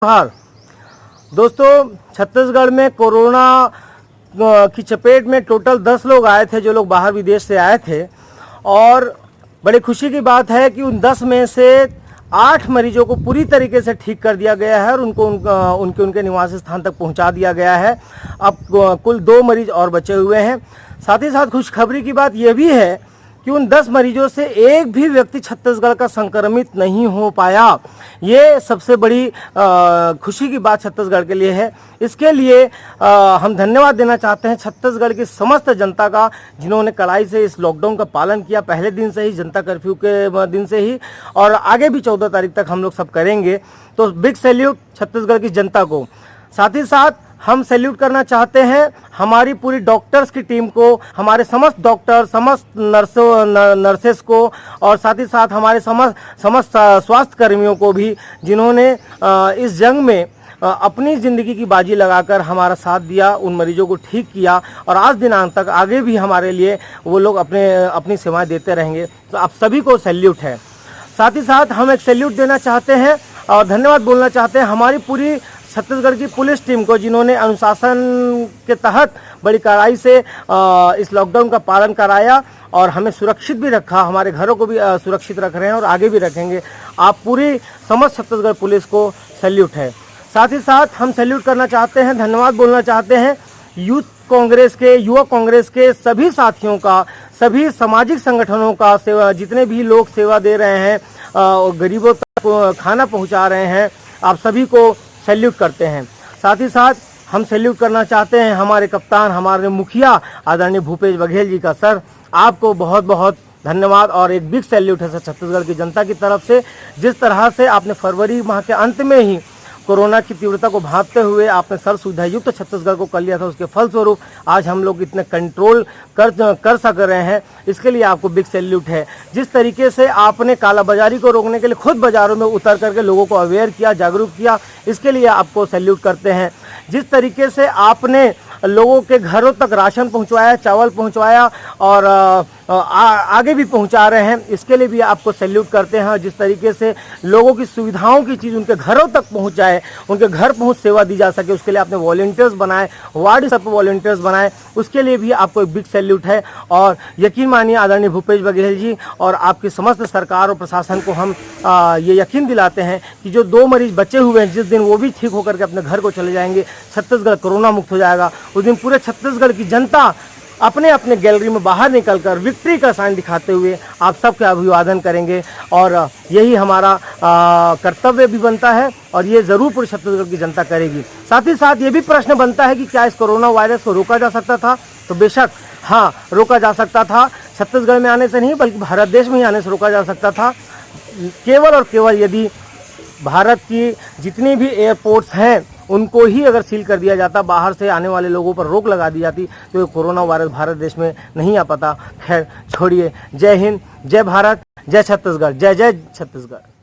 हाल दोस्तों, छत्तीसगढ़ में कोरोना की चपेट में टोटल 10 लोग आए थे, जो लोग बाहर विदेश से आए थे। और बड़ी खुशी की बात है कि उन 10 में से 8 मरीजों को पूरी तरीके से ठीक कर दिया गया है और उनके निवास स्थान तक पहुंचा दिया गया है। अब कुल 2 मरीज और बचे हुए हैं। साथ ही साथ खुशखबरी की बात यह भी है कि उन 10 मरीजों से एक भी व्यक्ति छत्तीसगढ़ का संक्रमित नहीं हो पाया। ये सबसे बड़ी खुशी की बात छत्तीसगढ़ के लिए है। इसके लिए हम धन्यवाद देना चाहते हैं छत्तीसगढ़ की समस्त जनता का, जिन्होंने कड़ाई से इस लॉकडाउन का पालन किया, पहले दिन से ही, जनता कर्फ्यू के दिन से ही, और आगे भी 14 तारीख तक हम लोग सब करेंगे। तो बिग सैल्यूट छत्तीसगढ़ की जनता को। साथ ही साथ हम सैल्यूट करना चाहते हैं हमारी पूरी डॉक्टर्स की टीम को, हमारे समस्त डॉक्टर, समस्त नर्सेस को, और साथ ही साथ हमारे समस्त स्वास्थ्य कर्मियों को भी, जिन्होंने इस जंग में अपनी ज़िंदगी की बाजी लगाकर हमारा साथ दिया, उन मरीजों को ठीक किया और आज दिनांक तक आगे भी हमारे लिए वो लोग अपनी सेवाएं देते रहेंगे। तो आप सभी को सैल्यूट है। साथ ही साथ हम एक सैल्यूट देना चाहते हैं और धन्यवाद बोलना चाहते हैं हमारी पूरी छत्तीसगढ़ की पुलिस टीम को, जिन्होंने अनुशासन के तहत बड़ी कड़ाई से इस लॉकडाउन का पालन कराया और हमें सुरक्षित भी रखा, हमारे घरों को भी सुरक्षित रख रहे हैं और आगे भी रखेंगे। आप पूरी समस्त छत्तीसगढ़ पुलिस को सैल्यूट है। साथ ही साथ हम सैल्यूट करना चाहते हैं, धन्यवाद बोलना चाहते हैं यूथ कांग्रेस के, युवा कांग्रेस के सभी साथियों का, सभी सामाजिक संगठनों का, सेवा, जितने भी लोग सेवा दे रहे हैं, गरीबों तक खाना पहुंचा रहे हैं, आप सभी को सैल्यूट करते हैं। साथ ही साथ हम सैल्यूट करना चाहते हैं हमारे कप्तान, हमारे मुखिया आदरणीय भूपेश बघेल जी का। सर, आपको बहुत बहुत धन्यवाद और एक बिग सैल्यूट है सर छत्तीसगढ़ की जनता की तरफ से। जिस तरह से आपने फरवरी माह के अंत में ही कोरोना की तीव्रता को भांपते हुए आपने सर्व सुविधा युक्त छत्तीसगढ़ को कर लिया था, उसके फलस्वरूप आज हम लोग इतने कंट्रोल कर सक रहे हैं, इसके लिए आपको बिग सैल्यूट है। जिस तरीके से आपने कालाबाजारी को रोकने के लिए खुद बाज़ारों में उतर करके लोगों को अवेयर किया, जागरूक किया, इसके लिए आपको सैल्यूट करते हैं। जिस तरीके से आपने लोगों के घरों तक राशन पहुंचवाया, चावल पहुंचवाया और आगे भी पहुंचा रहे हैं, इसके लिए भी आपको सैल्यूट करते हैं। जिस तरीके से लोगों की सुविधाओं की चीज़ उनके घरों तक पहुंच जाए, उनके घर पहुंच सेवा दी जा सके, उसके लिए आपने वॉलंटियर्स बनाए, वार्ड स्तर पर वॉलंटियर्स बनाए, उसके लिए भी आपको एक बिग सैल्यूट है। और यकीन मानिए आदरणीय भूपेश बघेल जी और आपकी समस्त सरकार और प्रशासन को हम ये यकीन दिलाते हैं कि जो 2 मरीज बचे हुए हैं, जिस दिन वो भी ठीक होकर के अपने घर को चले जाएंगे, छत्तीसगढ़ कोरोना मुक्त हो जाएगा। उस दिन पूरे छत्तीसगढ़ की जनता अपने अपने गैलरी में बाहर निकलकर विक्ट्री का साइन दिखाते हुए आप सबके अभिवादन करेंगे और यही हमारा कर्तव्य भी बनता है और ये ज़रूर पूरी छत्तीसगढ़ की जनता करेगी। साथ ही साथ ये भी प्रश्न बनता है कि क्या इस कोरोना वायरस को रोका जा सकता था? तो बेशक हाँ, रोका जा सकता था। छत्तीसगढ़ में आने से नहीं बल्कि भारत देश में ही आने से रोका जा सकता था, केवल और केवल यदि भारत की जितनी भी एयरपोर्ट्स हैं उनको ही अगर सील कर दिया जाता, बाहर से आने वाले लोगों पर रोक लगा दी जाती, तो ये कोरोना वायरस भारत देश में नहीं आ पाता। खैर छोड़िए, जय हिंद, जय भारत, जय छत्तीसगढ़, जय जय छत्तीसगढ़।